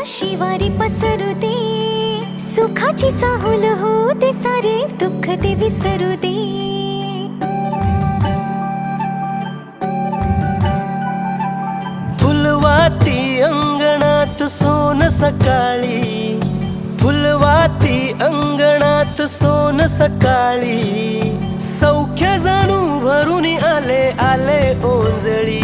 शिवारी पसरू दे, सुखाची चाहूल हो दे, सारे दुःख ते विसरू दे. फुलवाती अंगणात सोन सकाळी, फुलवाती अंगणात सोन सकाळी, सौख्य जाणू भरून आले आले ओंजळी.